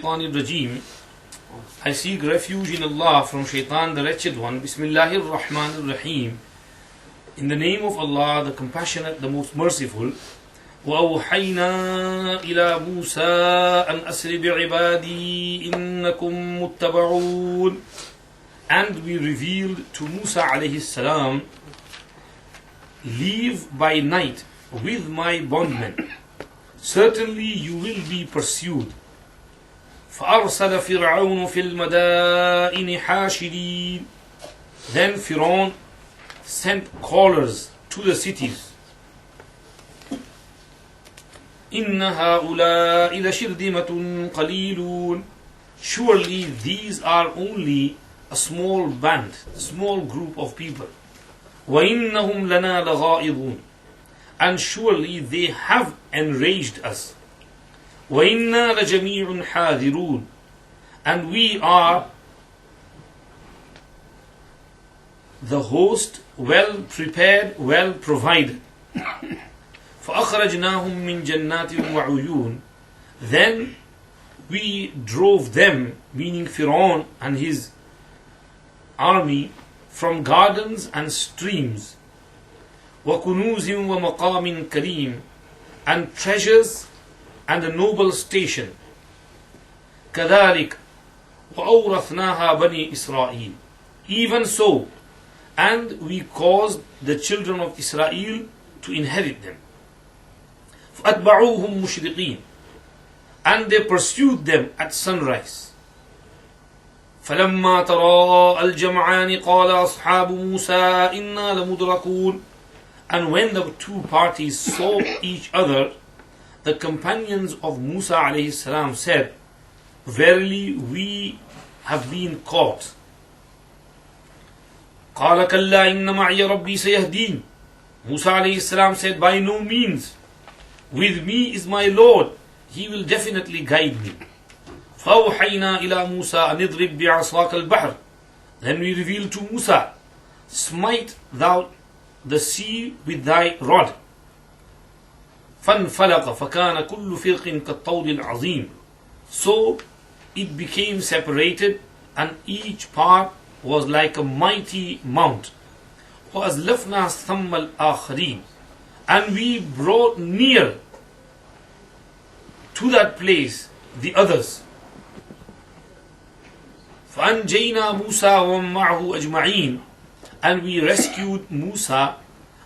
Raheem. I seek refuge in Allah from Shaitan the wretched one. Bismillahir Rahmanir Raheem. In the name of Allah, the compassionate, the most merciful. وَأَوْحَيْنَا إِلَى مُوسَىٰ أَنْ أَسْرِ بِعِبَادِي إِنَّكُمْ مُتَّبَعُونَ. And we revealed to Musa alayhi salam, leave by night with my bondmen. Certainly you will be pursued. فَأَرْسَلَ فِرْعَوْنُ فِي الْمَدَائِنِ حَاشِرِينَ. Then Fir'aun sent callers to the cities. إِنَّ هَؤُلَاءِ لَشِرْذِمَةٌ قَلِيلُونَ. Surely these are only a small band, a small group of people. وَإِنَّهُمْ لَنَا لَغَائِظُونَ. And surely they have enraged us. وَإِنَّا لَجَمِيعٌ حَاذِرُونَ. And we are the host, well prepared, well provided. فَأَخْرَجْنَاهُمْ مِنْ جَنَّاتٍ وَعُيُونٍ. Then we drove them, meaning Fir'aun and his army, from gardens and streams. وَكُنُوزٍ وَمَقَامٍ كَرِيمٍ. And treasures and a noble station. كَذَلِكَ وَأَوْرَثْنَاهَا بَنِي إِسْرَائِيلَ. Even so, and we caused the children of Israel to inherit them. فَأَتْبَعُوهُمْ مُشْرِقِينَ. And they pursued them at sunrise. فَلَمَّا تَرَاءَى الْجَمْعَانِ قَالَ أَصْحَابُ مُوسَىٰ إِنَّا لَمُدْرَكُونَ. And when the two parties saw each other, the companions of Musa alayhi salam said, verily we have been caught. قَالَ كَلَّا إِنَّ مَعِيَ رَبِّي سَيَهْدِينَ. Musa alayhi salam said, by no means. With me is my Lord. He will definitely guide me. فَأَوْحَيْنَا إِلَى مُوسَىٰ أَنِ اضْرِبْ بِعَصَاكَ الْبَحْرَ. Then we revealed to Musa, smite thou the sea with thy rod. فَانْفَلَقَ فَكَانَ كُلُّ فِرْقٍ كَالطَّوْدِ الْعَظِيمِ. So it became separated, and each part was like a mighty mount. وَأَزْلَفْنَا ثَمَّ الْآخَرِينَ. And we brought near to that place the others. فَأَنْجَيْنَا مُوسَى وَمَن مَّعَهُ أَجْمَعِينَ. And we rescued Musa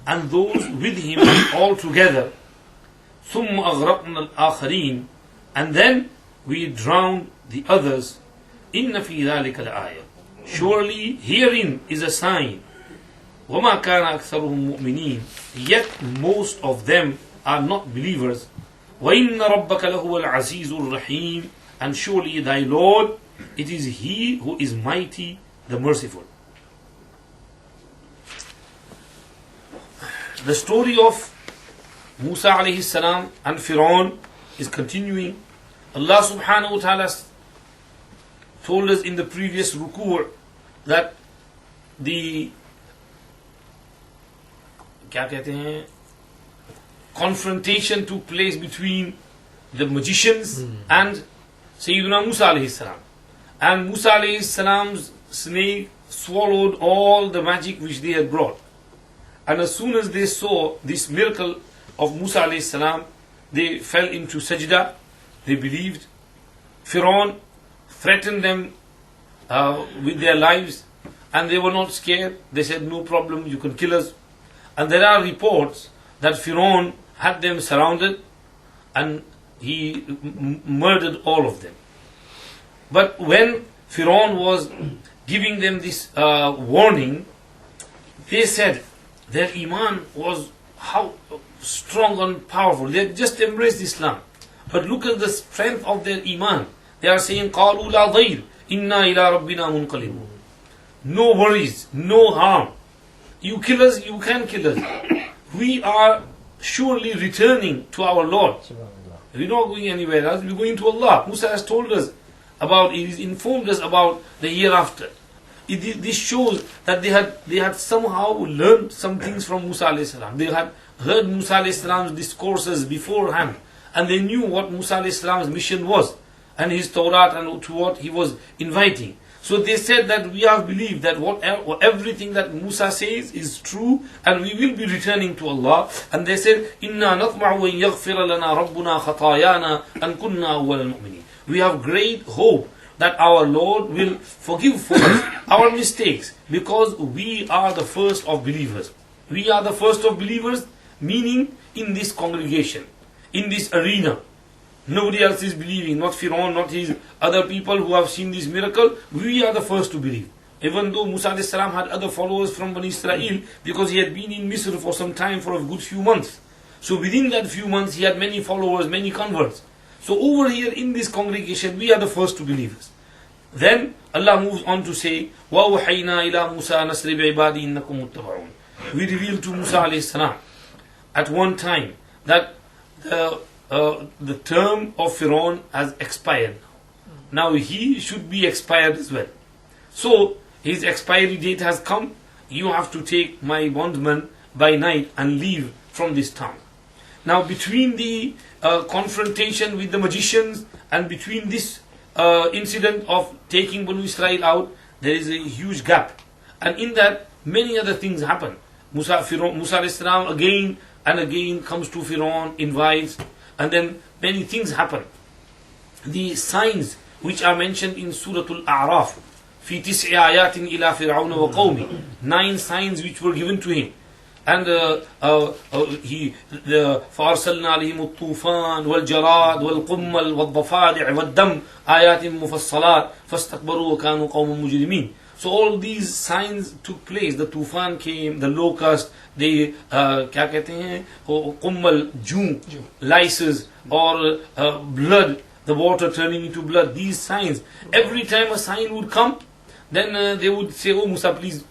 and those with him all together. ثُمَّ أَغْرَقْنَا الْآخَرِينَ. And then we drowned the others. إِنَّ فِي ذَلِكَ لَآيَةً. Surely herein is a sign. وَمَا كَانَ أَكْثَرُهُمْ مُؤْمِنِينَ. Yet most of them are not believers. وَإِنَّ رَبَّكَ لَهُوَ الْعَزِيزُ الرَّحِيمُ. And surely thy Lord, it is He who is mighty, the merciful. The story of Musa alayhi salam and Fir'aun is continuing. Allah subhanahu wa ta'ala told us in the previous ruku' that the confrontation took place between the magicians and Sayyidina Musa alayhi salam. And Musa alayhi salam's snake swallowed all the magic which they had brought. And as soon as they saw this miracle of Musa alayhi salam, they fell into sajda, they believed. Fir'aun threatened them with their lives, and they were not scared. They said, no problem, you can kill us. And there are reports that Fir'aun had them surrounded and he murdered all of them. But when Fir'aun was giving them this warning, they said their iman was how strong and powerful. They had just embraced Islam. But look at the strength of their iman. They are saying, قَالُوا لَا ضَيْرٍ إِنَّا إِلَىٰ رَبِّنَا مُنْقَلِبُونَ. No worries, no harm. You kill us, you can kill us. We are surely returning to our Lord. We're not going anywhere else, we're going to Allah. Musa has told us about, he has informed us about the hereafter. This shows that they had somehow learned some things from Musa alayhi salam. They had heard Musa alayhi salam's discourses beforehand, and they knew what Musa alayhi salam's mission was. and his Torah and to what he was inviting. So they said that we have believed that everything that Musa says is true, and we will be returning to Allah. And they said, "Inna natma'u an yaghfira lana rabbuna khatayana an kunna awwal al-mu'minin." We have great hope that our Lord will forgive for us our mistakes, because we are the first of believers. We are the first of believers, meaning in this congregation, in this arena. Nobody else is believing, not Fir'aun, not his other people who have seen this miracle. We are the first to believe. Even though Musa a.s. had other followers from Bani Israel, because he had been in Misr for some time, for a good few months. So within that few months, he had many followers, many converts. So over here in this congregation, we are the first to believers. Then Allah moves on to say, وَأَوْحَيْنَا إِلَى مُوسَى نَسْرِ بِعِبَادِي إِنَّكُمْ مُتَّبَعُونَ. We revealed to Musa a.s. at one time that the term of Fir'aun has expired. Now he should be expired as well. So his expiry date has come. You have to take my bondman by night and leave from this town. Now between the confrontation with the magicians and between this incident of taking Banu Israel out, there is a huge gap. And in that, many other things happen. Musa a.s. again and again comes to Fir'aun, invites, and then many things happen. The signs which are mentioned in Surah Al-A'raf, في 9 آيات إلى فرعون وقومه, 9 signs which were given to him. And فأرسلنا عليهم الطوفان والجراد والقمل والضفادع والدم آيات مفصلات فاستكبروا وكانوا قوما مجرمين. So all these signs took place. The tufan came, the locust, the क्या कहते हैं, कुम्मल, जूं, lices, or blood, the water turning into blood. These signs. Every time a sign would come, then they would say, "Oh Musa, please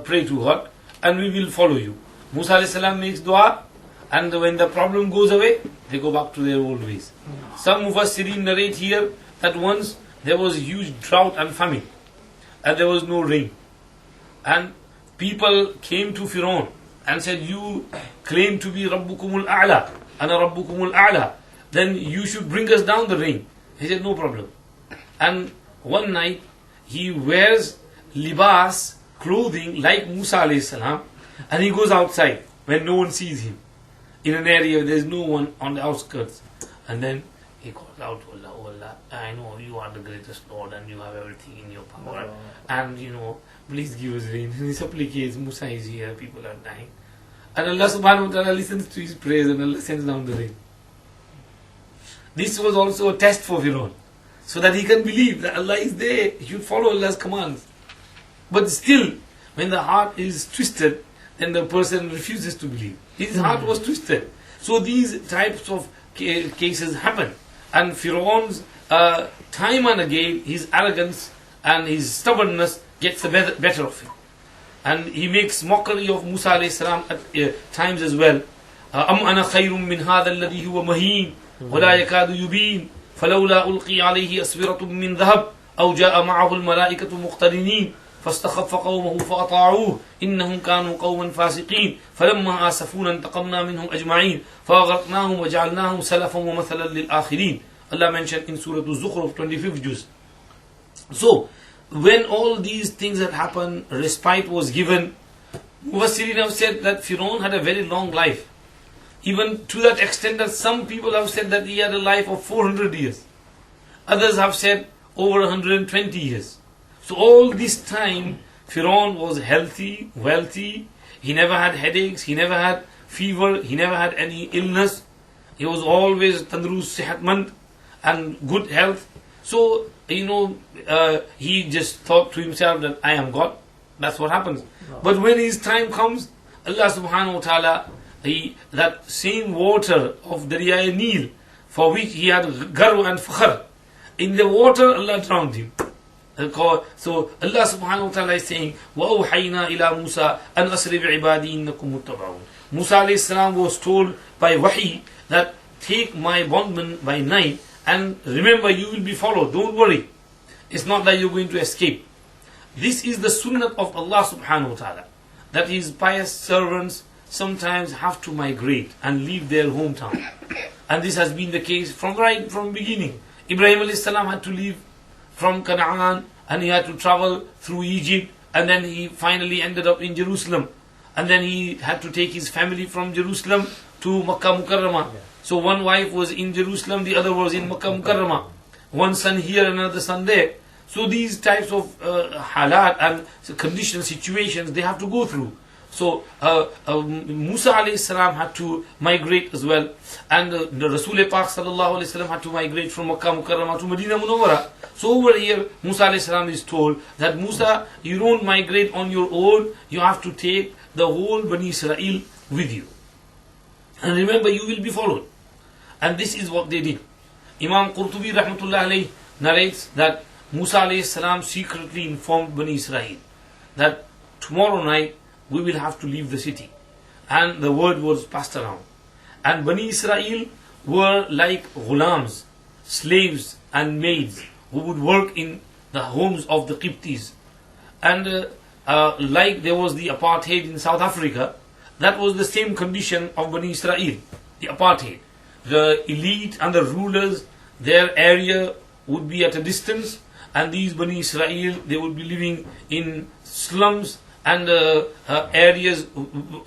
pray to God, and we will follow you." Musa alayhi salam makes dua, and when the problem goes away, they go back to their old ways. Some Mufassirin narrate here that once there was a huge drought and famine, and there was no rain. And people came to Fir'aun and said, "You claim to be Rabbukumul A'la, Ana Rabbukumul A'la, then you should bring us down the rain." He said, "No problem." And one night, he wears libas, clothing like Musa alayhi salam, and he goes outside when no one sees him, in an area where there's no one on the outskirts. And then he calls out, "Allah, oh Allah, I know you are the greatest Lord and you have everything in your power. And please give us rain." And he supplicates, Musa is here, people are dying. And Allah subhanahu wa ta'ala listens to his prayers and Allah sends down the rain. This was also a test for Fir'aun, so that he can believe that Allah is there, he should follow Allah's commands. But still, when the heart is twisted, then the person refuses to believe. His heart was twisted. So these types of cases happen. And Fir'aun's time and again, his arrogance and his stubbornness gets the better of him. And he makes mockery of Musa alayhi salam at times as well. أَمْ أَنَا خَيْرٌ مِّنْ هَذَا الَّذِي هُوَ مَهِينٌ وَلَا يَكَادُ يُبِينٌ فَلَوْلَا أُلْقِيَ عَلَيْهِ أَسْوِرَةٌ مِّنْ ذَهَبٍ أَوْ جَاءَ مَعَهُ الْمَلَائِكَةُ مُقْتَرِنِينَ فاستخف قومه فأطاعوه إنهم كانوا قوما فاسقين فلما آسفونا انتقمنا منهم أجمعين فأغرقناهم وجعلناهم سلفا ومثلا للآخرين. Allah mentioned in Surah Al-Zukhruf 25th juz. So when all these things had happened, respite was given. Mufassirin have said that Fir'aun had a very long life, even to that extent that some people have said that he had a life of 400 years. Others have said over 120 years. So all this time, Fir'aun was healthy, wealthy. He never had headaches, he never had fever, he never had any illness. He was always tandrus, sihatmand, and good health. So, he just thought to himself that I am God. That's what happens. No. But when his time comes, Allah subhanahu wa ta'ala, that same water of Darya Nil, for which he had garw and fakhr, in the water Allah drowned him. So Allah subhanahu wa ta'ala is saying, وَأَوْحَيْنَا إِلَى مُوسَى أَنْ أَسْرِ بِعِبَادِي إِنَّكُمْ مُتَّبَعُونَ. Musa alayhi salam was told by wahi that take my bondman by night and remember you will be followed. Don't worry. It's not that you're going to escape. This is the sunnah of Allah subhanahu wa ta'ala, that his pious servants sometimes have to migrate and leave their hometown. And this has been the case from beginning. Ibrahim alayhi salam had to leave from Canaan and he had to travel through Egypt, and then he finally ended up in Jerusalem, and then he had to take his family from Jerusalem to Makkah Mukarramah. So one wife was in Jerusalem, the other was in Makkah Mukarramah. One son here, another son there. So these types of halat and conditional situations they have to go through. So Musa alayhi salam had to migrate as well, and the Rasul Pak sallallahu alayhi salam had to migrate from Makkah Mukarramah to Medina Munawwara. So over here Musa alayhi salam is told that Musa, you don't migrate on your own, you have to take the whole Bani Israel with you, and remember you will be followed. And this is what they did. Imam Qurtubi rahmatullah alayhi narrates that Musa alayhi salam secretly informed Bani Israel that tomorrow night we will have to leave the city, and the word was passed around. And Bani Israel were like ghulams, slaves and maids who would work in the homes of the Qibtis. And like there was the apartheid in South Africa, that was the same condition of Bani Israel, the apartheid. The elite and the rulers, their area would be at a distance, and these Bani Israel, they would be living in slums and areas,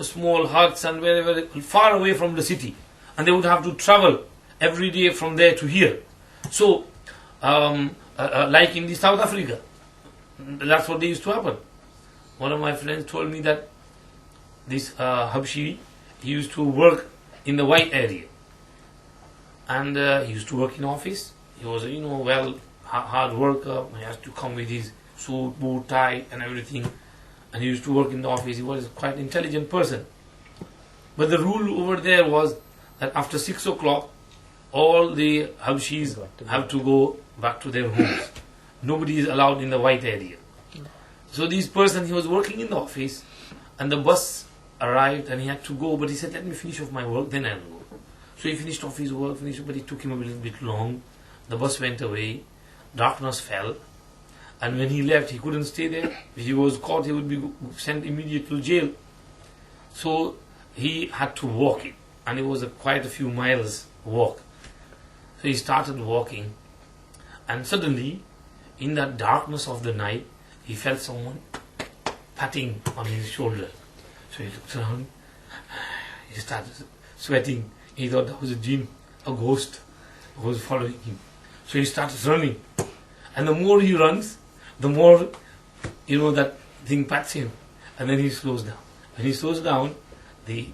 small huts and wherever, far away from the city. And they would have to travel every day from there to here. So, like in the South Africa, that's what they used to happen. One of my friends told me that this Habshi, he used to work in the white area. And he used to work in office. He was, hard worker. He has to come with his suit, boot, tie and everything. And he used to work in the office. He was quite an intelligent person. But the rule over there was that after 6 o'clock, all the Habshis have to go back to their homes. Nobody is allowed in the white area. So this person, he was working in the office, and the bus arrived and he had to go, but he said, let me finish off my work, then I'll go. So he finished off his work, but it took him a little bit long. The bus went away, darkness fell, and when he left, he couldn't stay there. If he was caught, he would be sent immediately to jail. So he had to walk it, and it was quite a few miles walk. So he started walking, and suddenly, in that darkness of the night, he felt someone patting on his shoulder. So he looked around, he started sweating. He thought that was a jinn, a ghost, who was following him. So he started running, and the more he runs, the more, that thing pats him, and then he slows down. When he slows down, the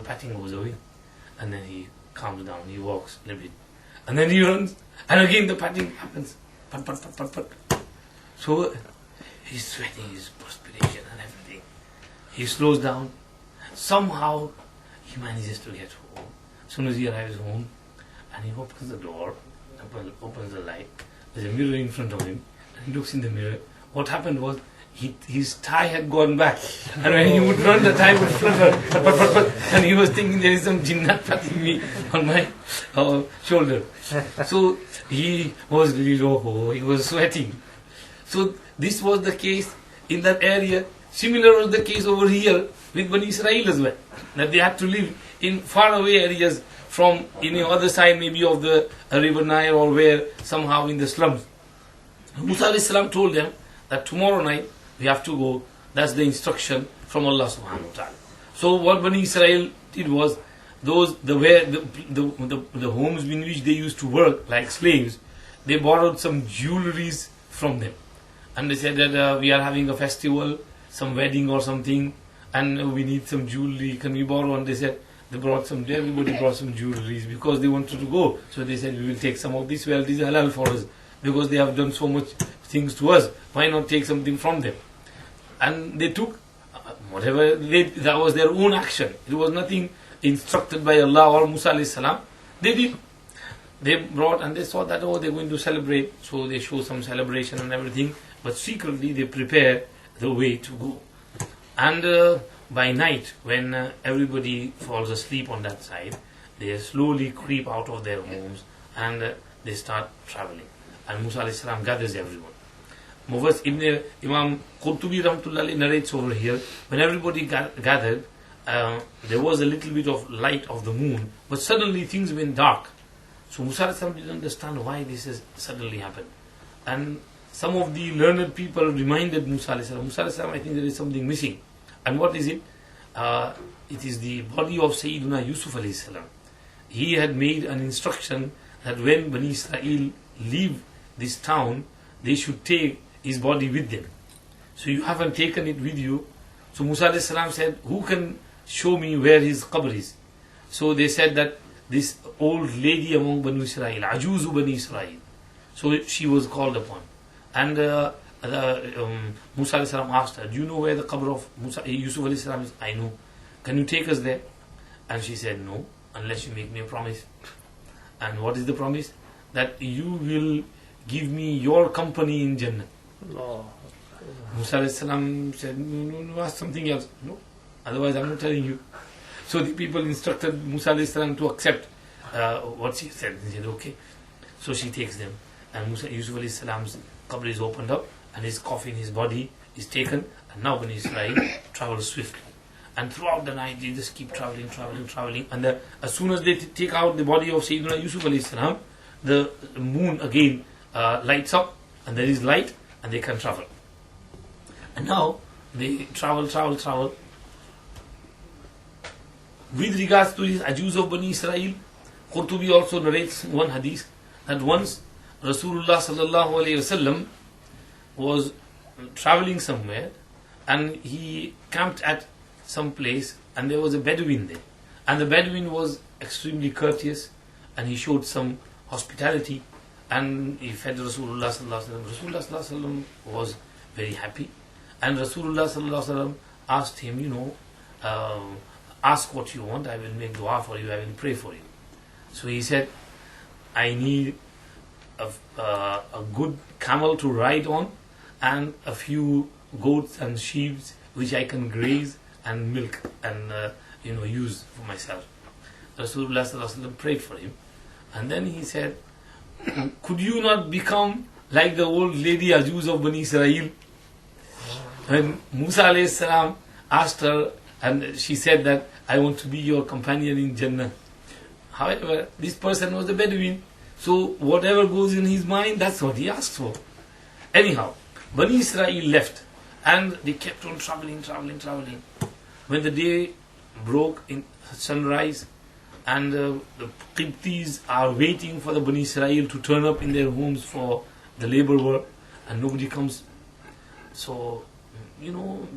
patting goes away, and then he calms down, he walks a little bit, and then he runs, and again the patting happens. Pat, pat, pat, pat, pat. So he's sweating, his perspiration and everything. He slows down. Somehow he manages to get home. As soon as he arrives home, and he opens the door, opens the light, there's a mirror in front of him, and he looks in the mirror. What happened was, his tie had gone back, and when he would run, the tie would flutter, and he was thinking there is some jinnat patting me on my shoulder. So he was really low, he was sweating. So this was the case in that area. Similar was the case over here with Bani Israel as well, that they had to live in faraway areas from other side maybe of the river Nile, or where somehow in the slums. Musa alayhi salam told them that tomorrow night we have to go. That's the instruction from Allah subhanahu wa ta'ala. So what Bani Israel did was, the homes in which they used to work like slaves, they borrowed some jewelries from them, and they said that we are having a festival, some wedding or something, and we need some jewelry, can we borrow? And they said, everybody brought some jewelries because they wanted to go. So they said, we will take some of this, well, this is halal for us, because they have done so much things to us, why not take something from them? And they took whatever, that was their own action. It was nothing instructed by Allah or Musa alayhi salam. They did. They brought, and they saw that, they're going to celebrate, so they show some celebration and everything, but secretly they prepare the way to go. And by night, when everybody falls asleep on that side, they slowly creep out of their homes, and they start traveling. And Musa alayhi salam gathers everyone. Imam Qurtubi rahmatullah narrates over here, when everybody gathered, there was a little bit of light of the moon, but suddenly things went dark. So Musa alayhi salam didn't understand why this has suddenly happened. And some of the learned people reminded Musa alayhi salam, Musa alayhi salam, I think there is something missing. And what is it? It is the body of Sayyiduna Yusuf alayhi salam. He had made an instruction that when Bani Israel leave this town, they should take his body with them. So you haven't taken it with you. So Musa alayhi salam said, who can show me where his qabr is? So they said that this old lady among Bani Israel, Ajuzu Bani Israel. So she was called upon. And Musa alayhi salam asked her, do you know where the qabr of Yusuf alayhi salam is? I know. Can you take us there? And she said, no, unless you make me a promise. And what is the promise? That you will give me your company in Jannah. Allah. Musa alayhi salam said, no, ask something else. No, otherwise I'm not telling you. So the people instructed Musa alayhi salam to accept what she said. He said, okay. So she takes them. And Yusuf alayhi salam's qabr is opened up, and his coffin, his body is taken, and now Bani Israel travels swiftly. And throughout the night they just keep traveling. And as soon as they take out the body of Sayyidina Yusuf alayhi salam, the moon again lights up, and there is light, and they can travel. And now they travel. With regards to these Ajuz of Bani Israel, Qurtubi also narrates one hadith that once Rasulullah sallallahu alayhi wasallam was traveling somewhere, and he camped at some place, and there was a Bedouin there, and the Bedouin was extremely courteous, and he showed some hospitality, and he fed Rasulullah sallallahu alayhi wasallam. Rasulullah sallallahu alayhi wasallam was very happy, and Rasulullah sallallahu alayhi wasallam asked him, ask what you want, I will make dua for you, I will pray for you. So he said, I need a good camel to ride on, and a few goats and sheep which I can graze and milk and use for myself. Rasulullah sallallahu alaihi wasallam prayed for him, and then he said, could you not become like the old lady Ajuz of Bani Israel? When Musa alayhi salam asked her, and she said that I want to be your companion in Jannah. However, this person was a Bedouin, so whatever goes in his mind, that's what he asked for. Anyhow, Bani Israel left, and they kept on traveling. When the day broke in sunrise, and the Qibtis are waiting for the Bani Israel to turn up in their homes for the labor work, and nobody comes. So,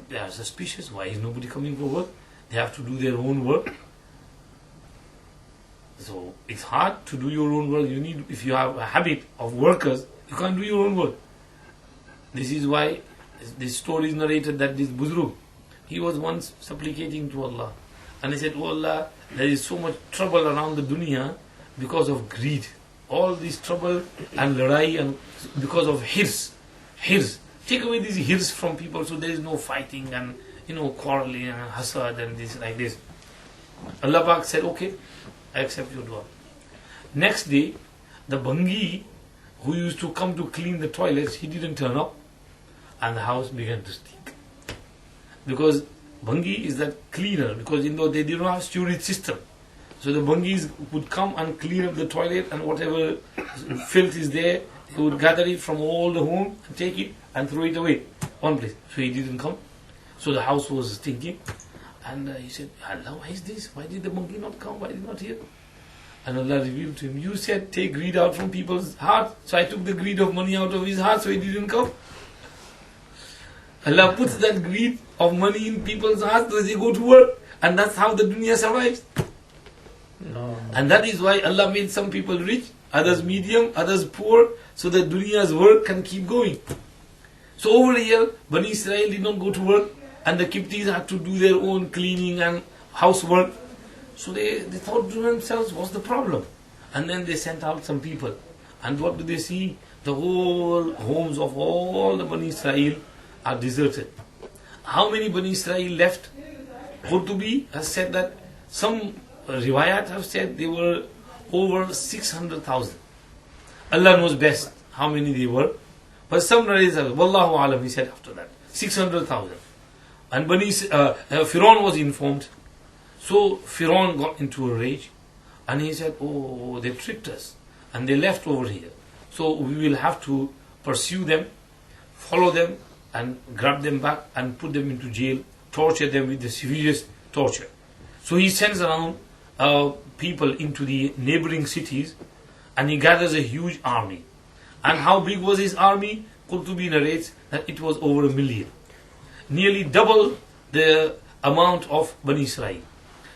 they are suspicious. Why is nobody coming for work? They have to do their own work. So it's hard to do your own work. If you have a habit of workers, you can't do your own work. This is why this story is narrated that this Buzrug, he was once supplicating to Allah, and he said, oh Allah, there is so much trouble around the dunya because of greed. All this trouble and ladai, and because of hirs. Take away these hirs from people, so there is no fighting and quarreling and hasad and this like this. Allah Pak said, okay, I accept your dua. Next day, the Bangi who used to come to clean the toilets, he didn't turn up, and the house began to stink. Because Bangi is that cleaner, because they did not have storage system. So the Bangis would come and clean up the toilet, and whatever filth is there, they would gather it from all the home and take it and throw it away one place. So he didn't come. So the house was stinking. And he said, Allah, why is this? Why did the Bangi not come? Why did he not here? And Allah revealed to him, you said take greed out from people's heart. So I took the greed of money out of his heart, so he didn't come. Allah puts that greed of money in people's hearts so they go to work. And that's how the dunya survives. No. And that is why Allah made some people rich, others medium, others poor, so that dunya's work can keep going. So over here, Bani Israel did not go to work, and the Qibtis had to do their own cleaning and housework. So they thought to themselves, what's the problem? And then they sent out some people. And what do they see? The whole homes of all the Bani Israel are deserted. How many Bani Israel left? Qurtubi has said that some riwayat have said they were over 600,000. Allah knows best how many they were. But some narrators, Wallahu alam, he said after that, 600,000. And Firaun was informed. So Firaun got into a rage, and he said, oh, they tricked us. and they left over here. So we will have to pursue them, follow them, and grab them back and put them into jail, torture them with the severest torture. So he sends around people into the neighboring cities, and he gathers a huge army. And how big was his army? Qurtubi narrates that it was over 1 million, nearly double the amount of Bani Israel.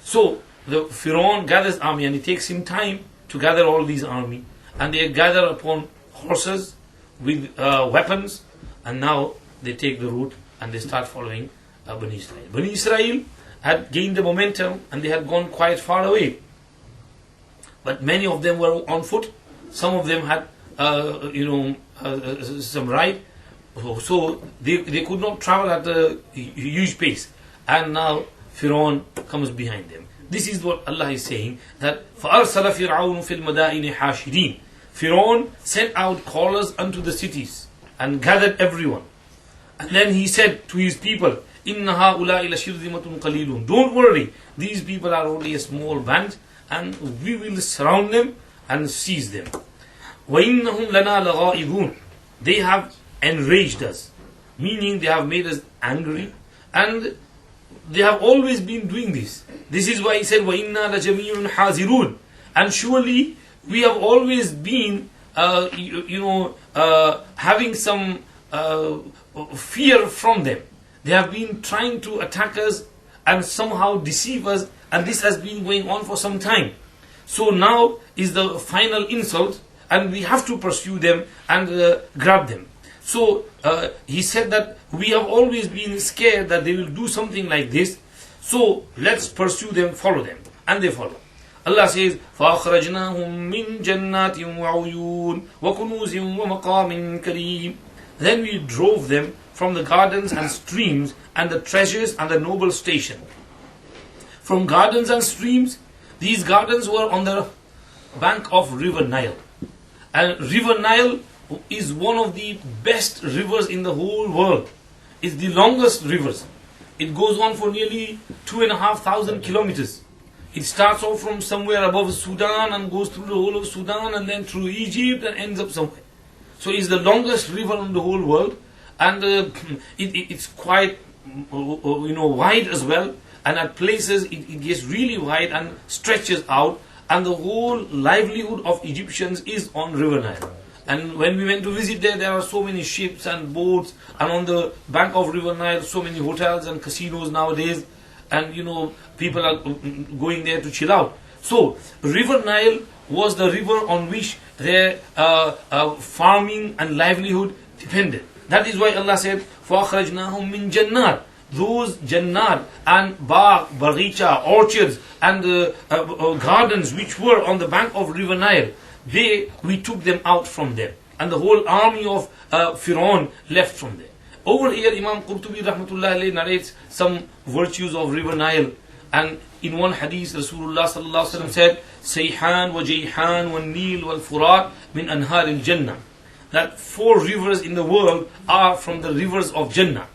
So the Pharaoh gathers army, and it takes him time to gather all these army, and they gather upon horses with weapons, and now they take the route and they start following Bani Israel. Bani Israel had gained the momentum and they had gone quite far away, but many of them were on foot. Some of them had some ride, so they could not travel at a huge pace, and now Pharaoh comes behind them. This is what Allah is saying, that فَأَرْسَلَ فِرْعَوْنُ فِي الْمَدَائِنِ حَاشِرِينَ. Pharaoh sent out callers unto the cities and gathered everyone. And then he said to his people, إِنَّ هَؤُلَاءِ لَشِرْذِمَةٌ قَلِيلٌ. Don't worry, these people are only a small band, and we will surround them and seize them. وَإِنَّهُمْ لَنَا لَغَائِظُونَ. They have enraged us, meaning they have made us angry, and they have always been doing this. This is why he said, وَإِنَّا لَجَمِيعٌ حَاذِرُونَ. And surely we have always been, having some fear from them. They have been trying to attack us and somehow deceive us, and this has been going on for some time. So now is the final insult, and we have to pursue them and grab them. So he said that we have always been scared that they will do something like this. So let's pursue them, follow them. And they follow. Allah says, فَأَخْرَجْنَاهُمْ مِنْ جَنَّاتٍ وَعُيُونٍ وَكُنُوزٍ وَمَقَامٍ كَرِيمٍ. Then we drove them from the gardens and streams and the treasures and the noble station. From gardens and streams, these gardens were on the bank of River Nile. And River Nile is one of the best rivers in the whole world. It's the longest rivers. It goes on for nearly 2,500 kilometers. It starts off from somewhere above Sudan and goes through the whole of Sudan and then through Egypt and ends up somewhere. So it's the longest river in the whole world, and it's quite wide as well. And at places it gets really wide and stretches out, and the whole livelihood of Egyptians is on River Nile. And when we went to visit there are so many ships and boats, and on the bank of River Nile, so many hotels and casinos nowadays, and people are going there to chill out. So River Nile was the river on which their farming and livelihood depended. That is why Allah said, فَأَخْرَجْنَاهُمْ مِنْ جَنَّاتٍ. Those jannat and baghicha, orchards and gardens which were on the bank of River Nile, we took them out from there, and the whole army of Pharaoh left from there. Over here, Imam Qurtubi rahmatullahi alayhi narrates some virtues of River Nile, and in one hadith, Rasulullah sallallahu alaihi wasallam said, "Sayhan wa Jayhan wa Nil wal Furat min anhar al Jannah." That 4 rivers in the world are from the rivers of Jannah.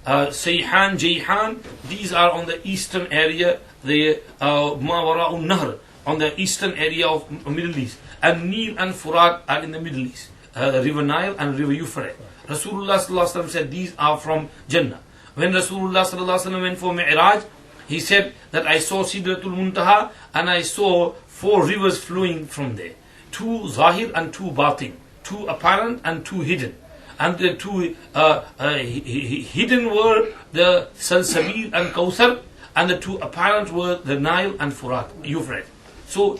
Sayhan, Jayhan, these are on the eastern area, the Mawara'un Nahr, on the eastern area of Middle East, and Nil and Furat are in the Middle East, River Nile and River Euphrates. Rasulullah sallallahu alaihi wasallam said these are from Jannah. When Rasulullah sallallahu alaihi wasallam went for Mi'raj, he said that I saw Sidratul Muntaha and I saw 4 rivers flowing from there, 2 Zahir and 2 Batin, 2 apparent and 2 hidden. And the 2 hidden were the Salsabil and Kawthar, and the 2 apparent were the Nile and Furat, Euphrates. So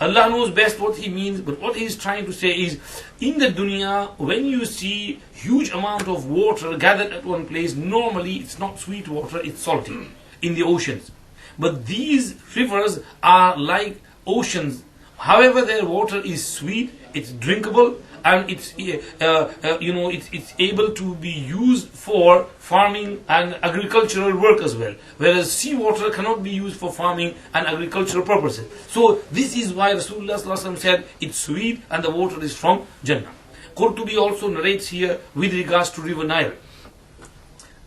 Allah knows best what He means, but what He is trying to say is, in the dunya, when you see huge amount of water gathered at one place, normally it's not sweet water, it's salty in the oceans. But these rivers are like oceans. However, their water is sweet, it's drinkable, and it's it's able to be used for farming and agricultural work as well. Whereas seawater cannot be used for farming and agricultural purposes. So this is why Rasulullah sallallahu alaihi wasallam said it's sweet and the water is from Jannah. Qurtubi also narrates here with regards to River Nile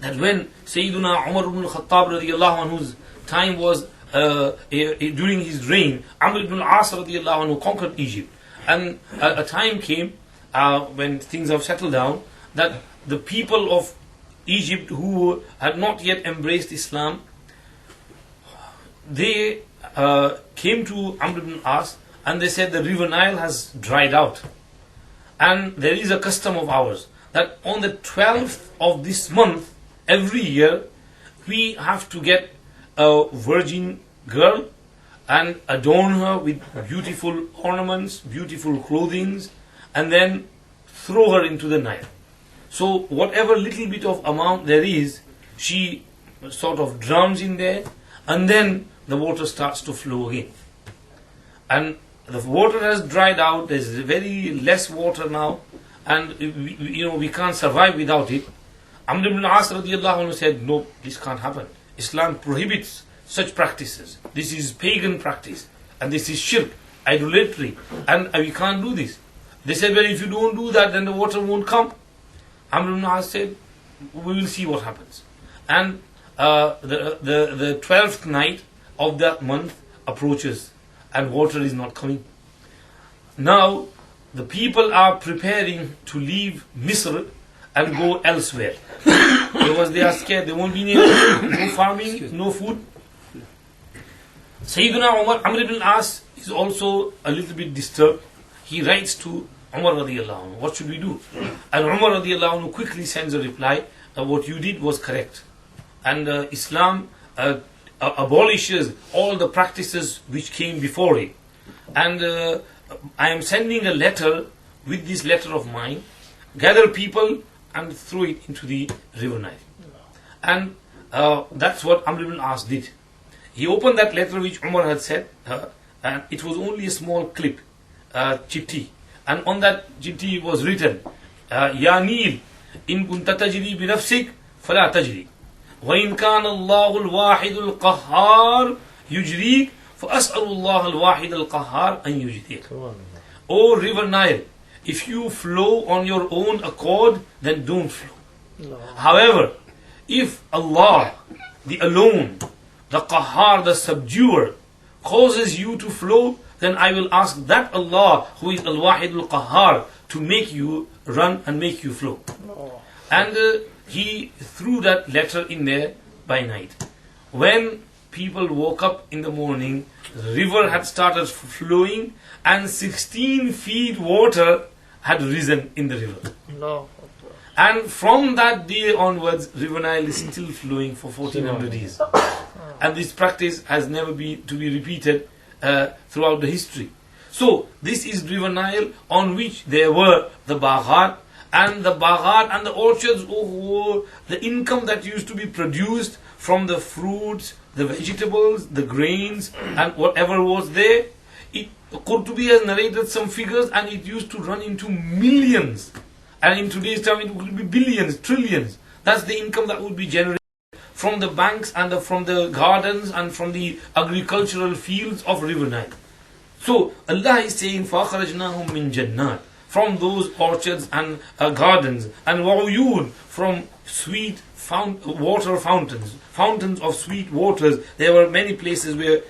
that when Sayyiduna Umar ibn al-Khattab radiyallahu anhu's time was during his reign, Amr ibn al-As radiallahu anhu conquered Egypt. And a time came when things have settled down, that the people of Egypt who had not yet embraced Islam, they came to Amr ibn al-As and they said the river Nile has dried out. And there is a custom of ours that on the 12th of this month, every year, we have to get a virgin girl and adorn her with beautiful ornaments, beautiful clothing, and then throw her into the Nile. So whatever little bit of amount there is, she sort of drowns in there, and then the water starts to flow again. And the water has dried out, there's very less water now, and we can't survive without it. Amr ibn al-As radiallahu anhu said, no, this can't happen. Islam prohibits such practices. This is pagan practice, and this is shirk, idolatry, and we can't do this. They said, well, if you don't do that, then the water won't come. Amr ibn al-As said, we will see what happens. And the 12th night of that month approaches, and water is not coming. Now, the people are preparing to leave Misr and go elsewhere. Because they are scared, there won't be no farming, no food. Sayyidina Umar, Amr ibn al-As is also a little bit disturbed. He writes to Umar radiallahu anhu, what should we do? And Umar radiallahu anhu quickly sends a reply, what you did was correct. And Islam abolishes all the practices which came before it. And I am sending a letter with this letter of mine, gather people and throw it into the river Nile. And that's what Amr ibn al-As did. He opened that letter which Umar had said, and it was only a small clip, chitti. And on that chitti was written, Ya Nil, in kunta tajri bi nafsik, fala tajri. وإن كان الله الواحد القهار يجريك فأسأل الله الواحد القهار أن يجريك. O river Nile, if you flow on your own accord, then don't flow. No. However, if Allah, the alone, the Qahar, the subduer, causes you to flow, then I will ask that Allah, who is Al-Wahid Al-Qahar, to make you run and make you flow. No. And he threw that letter in there by night. When people woke up in the morning, the river had started flowing and 16 feet water had risen in the river. No. And from that day onwards, River Nile is still flowing for 1400 years. And this practice has never been to be repeated throughout the history. So this is River Nile, on which there were the baghat, and the baghat and the orchards, the income that used to be produced from the fruits, the vegetables, the grains, and whatever was there. Qurtubi has narrated some figures, and it used to run into millions. And in today's time, it would be billions, trillions. That's the income that would be generated from the banks and from the gardens and from the agricultural fields of River Nile. So Allah is saying, فَأَخْرَجْنَاهُمْ مِنْ جَنَّاتٍ, from those orchards and gardens, and وَعُيُونَ, from sweet water fountains, fountains of sweet waters. There were many places where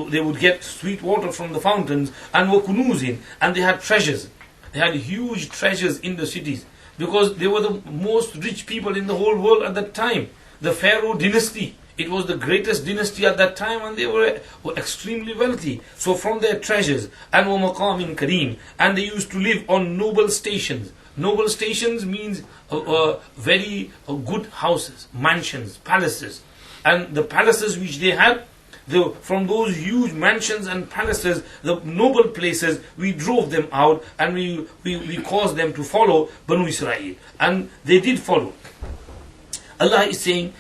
they would get sweet water from the fountains, and وَكُنُوزٍ, and they had treasures. They had huge treasures in the cities, because they were the most rich people in the whole world at that time. The Pharaoh dynasty, it was the greatest dynasty at that time, and they were extremely wealthy. So from their treasures, and وَمَقَامٍ كَرِيمٍ, and they used to live on noble stations. Noble stations means very good houses, mansions, palaces. And the palaces which they had, from those huge mansions and palaces, the noble places, we drove them out, and we caused them to follow Banu Israel. And they did follow. Allah is saying,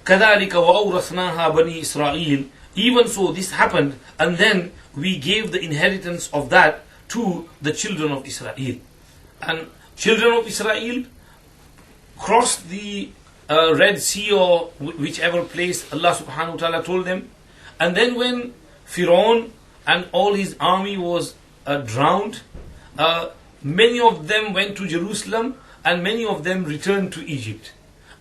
كَذَلِكَ وَأَوْرَثْنَاهَا بَنِي إِسْرَائِيلِ, even so this happened, and then we gave the inheritance of that to the children of Israel. And children of Israel crossed the Red Sea, or whichever place Allah subhanahu wa ta'ala told them. And then when Pharaoh and all his army was drowned, many of them went to Jerusalem, and many of them returned to Egypt.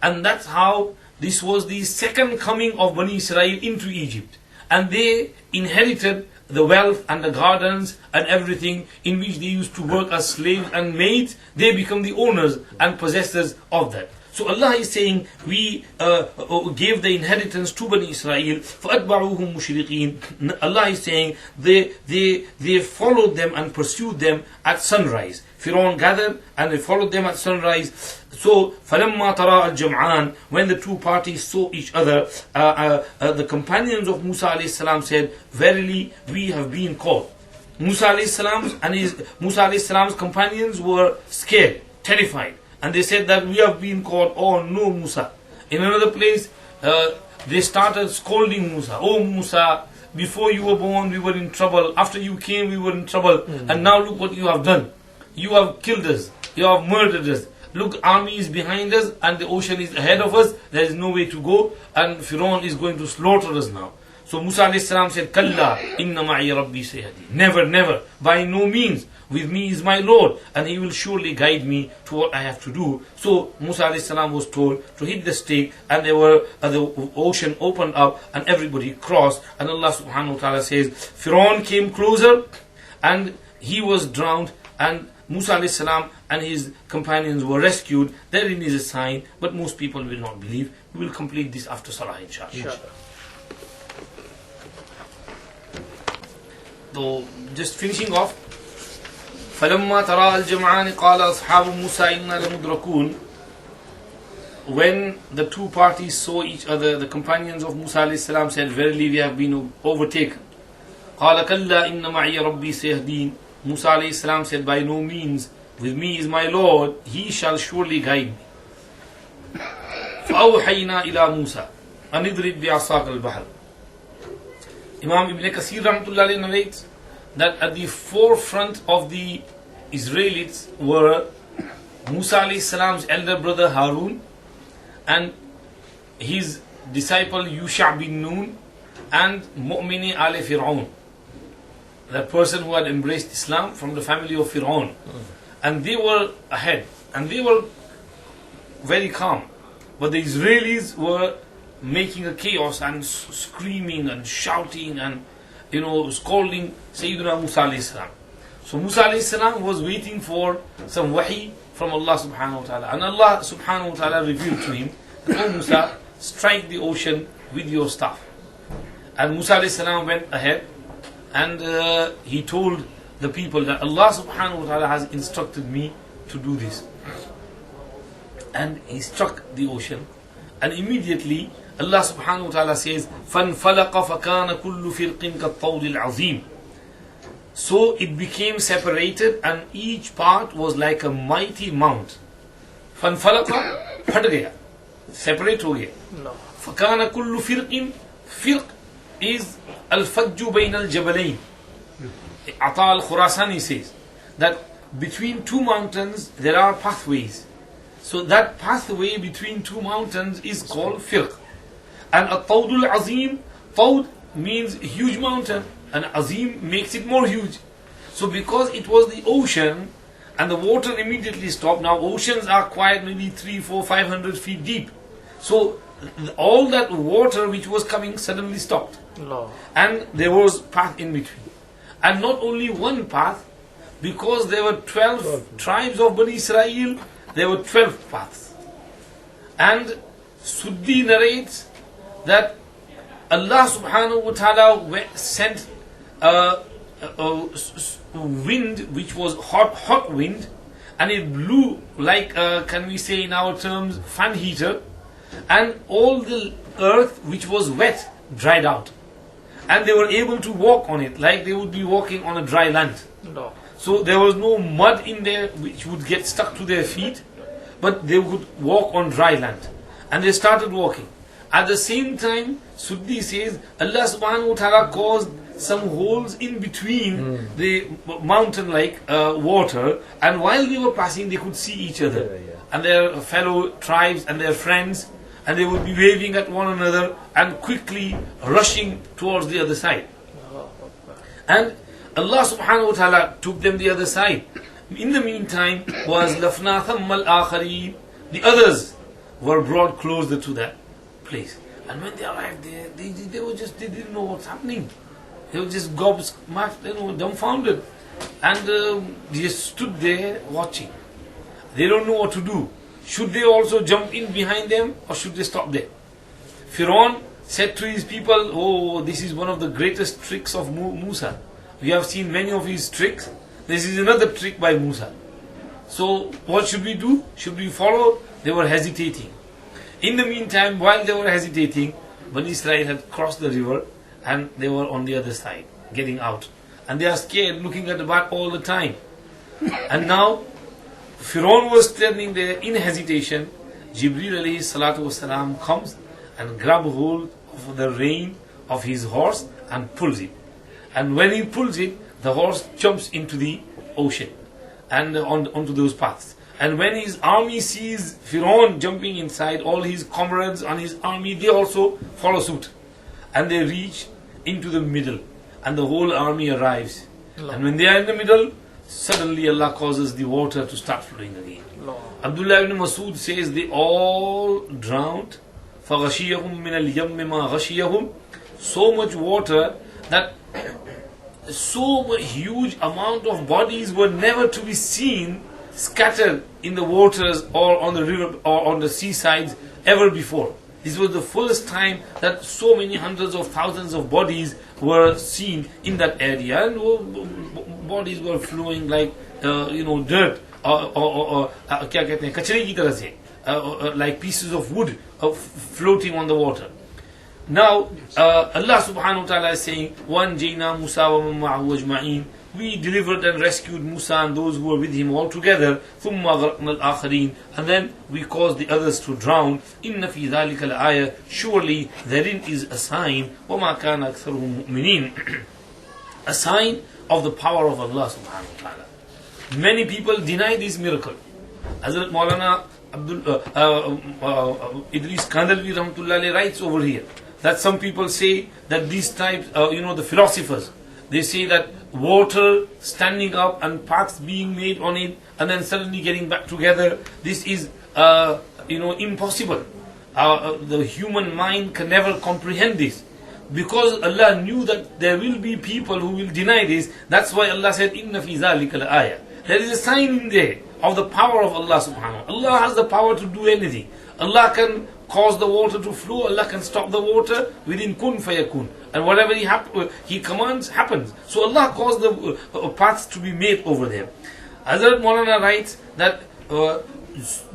And that's how this was the second coming of Bani Israel into Egypt. and they inherited the wealth and the gardens and everything in which they used to work as slaves and maids. They become the owners and possessors of that. So Allah is saying, we gave the inheritance to Bani Israel. فَأَتْبَعُوهُمْ مُشْرِقِينَ. Allah is saying, they followed them and pursued them at sunrise. Pharaoh gathered and they followed them at sunrise. So فَلَمَّا تَرَاءَ الْجَمْعَانِ, when the two parties saw each other, the companions of Musa alayhi salam said, verily we have been caught. Musa alayhi salam's companions were scared, terrified. And they said that we have been caught. Oh no, Musa. In another place, they started scolding Musa. Oh Musa, before you were born we were in trouble. After you came we were in trouble. And now look what you have done. You have killed us. You have murdered us. Look, army is behind us and the ocean is ahead of us. There is no way to go. And Pharaoh is going to slaughter us now. So Musa alayhi salam said, Kalla, inna ma'i rabbi sayhadi. Never, never. By no means. With me is my Lord, and He will surely guide me to what I have to do. So Musa alayhi salam was told to hit the stake, and the ocean opened up, and everybody crossed. And Allah subhanahu wa ta'ala says, Pharaoh came closer, and he was drowned, and Musa alayhi salam and his companions were rescued. Therein is a sign, but most people will not believe. We will complete this after Salah, inshallah. So, just finishing off. فَلَمَّا تَرَاءَ الْجَمْعَانِ قَالَ أَصْحَابُ مُوسَى إِنَّا لَمُدْرَكُونَ. When the two parties saw each other, the companions of Musa alayhi salam said, verily we have been overtaken. قَالَ كَلَّا إِنَّ مَعِيَ رَبِّي سَيَهْدِينَ. Musa alayhi salam said, by no means, with me is my Lord, He shall surely guide me. فَأَوْحَيْنَا إِلَى مُوسَى أَنِ اضْرِبْ بِعَصَاكَ الْبَحْرَ. Imam Ibn Kathir rahmatullahi alayhi narrates that at the forefront of the Israelites were Musa alayhi salam's elder brother Harun and his disciple Yusha bin Nun and Mu'mini ala Fir'aun, that person who had embraced Islam from the family of Fir'aun. And they were ahead and they were very calm, but the Israelis were making a chaos and screaming and shouting and scolding Sayyidina Musa alayhi salam. So Musa alayhi salam was waiting for some wahi from Allah subhanahu wa ta'ala. And Allah subhanahu wa ta'ala revealed to him, O Musa, strike the ocean with your staff. And Musa alayhi salam went ahead and he told the people that Allah subhanahu wa ta'ala has instructed me to do this. And he struck the ocean, and immediately Allah subhanahu wa ta'ala says, فَانْفَلَقَ فَكَانَ كُلُّ فِرْقٍ كَالطَّوْدِ الْعَظِيمِ. So it became separated and each part was like a mighty mount. فَانْفَلَقَ پھٹ گیا, separate ہو گیا. فَكَانَ كُلُّ فِرْقٍ, firq is al-fajju bayn al-jabalayn. Ata al-Khurasani says that between two mountains there are pathways. So that pathway between two mountains is called firq. And at-tawdul azim, tawd means huge mountain and azim makes it more huge. So because it was the ocean and the water immediately stopped. Now oceans are quite maybe 300, 400, 500 feet deep. So all that water which was coming suddenly stopped. And there was path in between. And not only one path, because there were 12 tribes of Bani Israel, there were 12 paths. And Suddi narrates that Allah subhanahu wa ta'ala sent a wind which was hot wind, and it blew like, can we say in our terms, fan heater, and all the earth which was wet dried out. And they were able to walk on it like they would be walking on a dry land. So there was no mud in there which would get stuck to their feet, but they would walk on dry land. And they started walking. At the same time, Suddi says, Allah subhanahu wa ta'ala caused some holes in between the mountain-like water, and while they were passing, they could see each other and their fellow tribes and their friends, and they would be waving at one another and quickly rushing towards the other side. And Allah subhanahu wa ta'ala took them the other side. In the meantime, was lafna thamma al-akharin, the others were brought closer to that place. And when they arrived there, they didn't know what's happening. They were just dumbfounded. And they stood there watching. They don't know what to do. Should they also jump in behind them or should they stop there? Pharaoh said to his people, oh, this is one of the greatest tricks of Musa. We have seen many of his tricks. This is another trick by Musa. So what should we do? Should we follow? They were hesitating. In the meantime, while they were hesitating, Bani Israel had crossed the river and they were on the other side, getting out. And they are scared, looking at the back all the time. And now, Pharaoh was standing there in hesitation. Jibreel alayhi salatu wasalam comes and grabs hold of the rein of his horse and pulls it. And when he pulls it, the horse jumps into the ocean and onto those paths. And when his army sees Pharaoh jumping inside, all his comrades and his army, they also follow suit. And they reach into the middle. And the whole army arrives. And when they are in the middle, suddenly Allah causes the water to start flowing again. Abdullah ibn Masud says they all drowned. فَغَشِيَهُمْ مِنَ الْيَمِّ مَا غَشِيَهُمْ. So much water that so much huge amount of bodies were never to be seen scattered in the waters or on the river or on the seasides ever before. This was the first time that so many hundreds of thousands of bodies were seen in that area, and bodies were flowing like dirt or क्या कहते हैं कचरे की तरह से, like pieces of wood floating on the water. Now Allah subhanahu wa ta'ala is saying, وَأَنْجَيْنَا مُوسَى وَمَن مَّعَهُ أَجْمَعِينَ. We delivered and rescued Musa and those who were with him all together. ثُمَّ غَرَقْنَا الْآخَرِينَ. And then we caused the others to drown. إِنَّ فِي ذَلِكَ الْآيَةِ. Surely therein is a sign. وَمَا كَانَ أَكْثَرُهُم مُؤْمِنِينَ. A sign of the power of Allah subhanahu wa ta'ala. Many people deny this miracle. Hazrat Maulana Idris Kandalvi Rahmatullah writes over here that some people say that these types, the philosophers, they say that water standing up and paths being made on it and then suddenly getting back together, this is impossible. The human mind can never comprehend this. Because Allah knew that there will be people who will deny this, that's why Allah said, Inna fi zalika al-ayah. There is a sign in there of the power of Allah subhanahu wa ta'ala. Allah has the power to do anything. Allah can cause the water to flow, Allah can stop the water within kun fayakun. And whatever He commands happens. So Allah caused the paths to be made over there. Hazrat Maulana writes that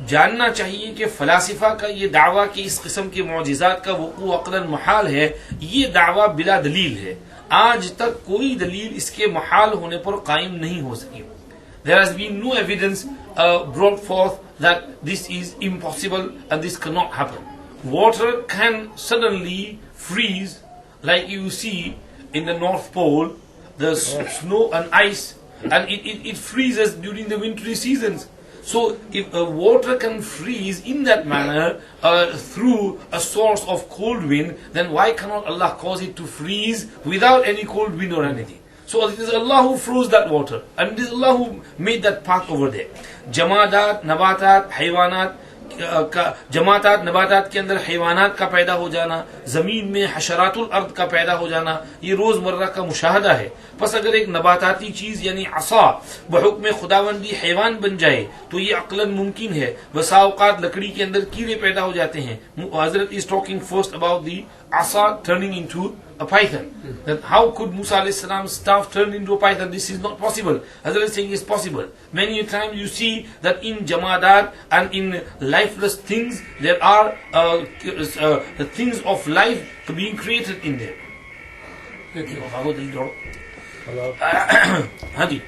जानना चाहिए कि फलासिफा का ये दावा कि इस किस्म के मौजिज़ात का वक़ू अक़लन मुहाल है, ये दावा बिला दलील है. आज तक कोई दलील इसके मुहाल होने पर कायम नहीं हो सकी. There has been no evidence brought forth that this is impossible and this cannot happen. Water can suddenly freeze, like you see in the North Pole, the snow and ice, and it freezes during the wintry seasons. So if water can freeze in that manner through a source of cold wind, then why cannot Allah cause it to freeze without any cold wind or anything? So it is Allah who froze that water, and it is Allah who made that path over there. Jamadat, nabatat, haywanat, जमातात नबातात के अंदर हैवानात का पैदा हो जाना, जमीन में हशरातुल अर्द का पैदा हो जाना, ये रोजमर्रा का मुशाहदा है. बस अगर एक नबाताती चीज यानी असा बहुक्म खुदावंदी हैवान बन जाए तो ये अक्लन मुमकिन है. बसा औकात लकड़ी के अंदर कीड़े पैदा हो जाते हैं. हजरत is talking first about the asa turning into a python. Then how could Musa alayhi salam's staff turn into a python? This is not possible. Hazrat is saying it's possible. Many times you see that in jamadat and in lifeless things there are the things of life being created in there. Haji.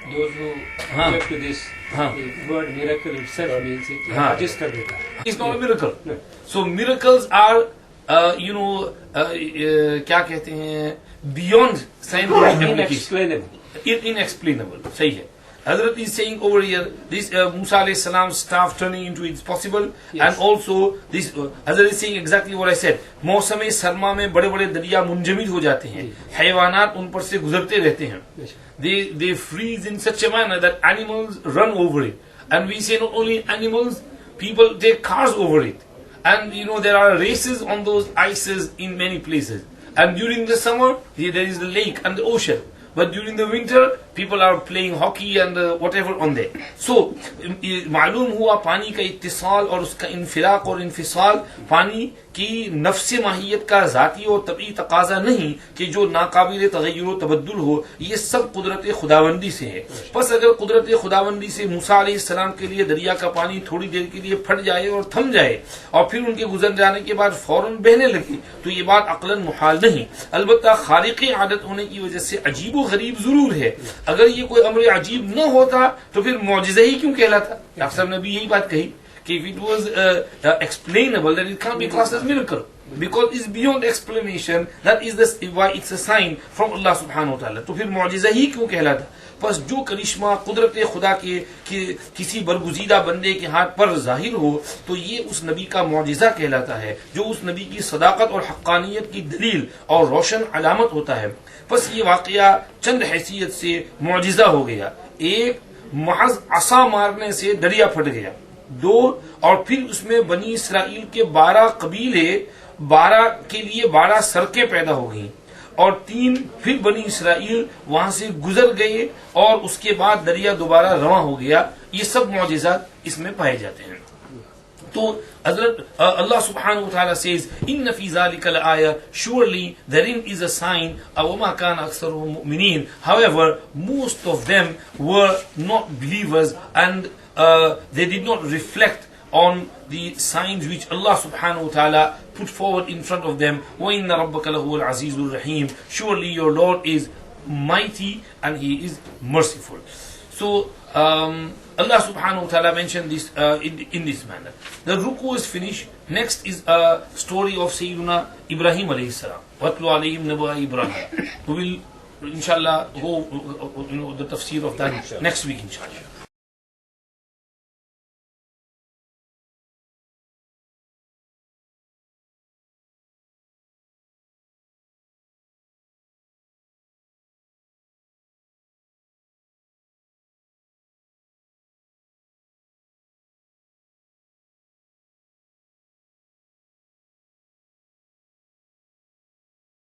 Those who object to this, the word miracle itself means it register data. It's not a miracle. No. So miracles are, क्या कहते हैं, beyond scientific inexplainable. Inexplainable. सही है. Hazrat is saying over here, this Musa alayhi salam's staff turning into it's possible, yes. And also this Hazrat is saying exactly what I said. मौसम सरमा में बड़े बड़े दरिया मुंजमिद हो जाते हैं, हैवानात उन पर से गुजरते रहते हैं. They freeze in such a manner that animals run over it, and we say not only animals people take cars over it. And there are races on those ices in many places. And during the summer, there is the lake and the ocean. But during the winter, people are playing hockey and whatever on there. So, मालूम हुआ पानी का इत्तिसाल और उसका इनफिराक और इनफिसाल पानी की नफ्स माहियत का ज़ाती और तबई तकाजा नहीं कि जो नाकाबिल तगय्युर व तबद्दुल हो, ये सब कुदरत खुदावंदी से है. बस अगर कुदरत खुदावंदी से मूसा अलैहिस्सलाम के लिए दरिया का पानी थोड़ी देर के लिए फट जाए और थम जाए और फिर उनके गुजर जाने के बाद फौरन बहने लगे, तो ये बात अक्लन मुहाल नहीं. अलबत्ता खालिक़ आदत होने की वजह से अजीब व गरीब जरूर है. अगर ये कोई अमर अजीब न होता तो फिर मौजिज़ा ही क्यों कहलाता? डॉक्टर साहब ने भी यही बात कही कि if it was explainable, then it can't be classed as miracle because it's beyond explanation. That is why it's a sign from Allah subhanahu wa ta'ala. तो फिर मौजिज़ा ही क्यों कहलाता? बस जो करिश्मा कुदरत खुदा के किसी बरगुज़ीदा बंदे के हाथ पर जाहिर हो, तो ये उस नबी का मौजिज़ा कहलाता है, जो उस नबी की सदाकत और हक्कानियत की दलील और रोशन अलामत होता है. बस ये वाक़या चंद हैसियत से मौजिज़ा हो गया. एक, महज असा मारने से दरिया फट गया. 2, और फिर उसमें बनी इसराइल के 12 कबीले, 12 के लिए 12 सड़कें पैदा हो गई. और 3, फिर बनी इसराइल वहां से गुजर गए और उसके बाद दरिया दोबारा रवां हो गया. ये सब मौजिज़ात इसमें पाए जाते हैं. तो हजरत अल्लाह सुब्हानहू व तआला सेज इन फी ज़ालिका लआया, surely therein is a sign. Verma can't अक्सरुहुम मुमिनीन, however most of them were not believers and they did not reflect on the signs which Allah subhanahu wa ta'ala put forward in front of them. وَإِنَّ رَبَّكَ لَهُوَ الْعَزِيزُ الرَّحِيمُ, surely your Lord is mighty and He is merciful. So Allah subhanahu wa ta'ala mentioned this in this manner. The ruku is finished. Next is a story of Sayyiduna Ibrahim alayhi salam. وَاتْلُ عَلَيْهِمْ نَبَأَ إِبْرَاهِيمَ. We will inshallah go the tafsir of that next week inshallah.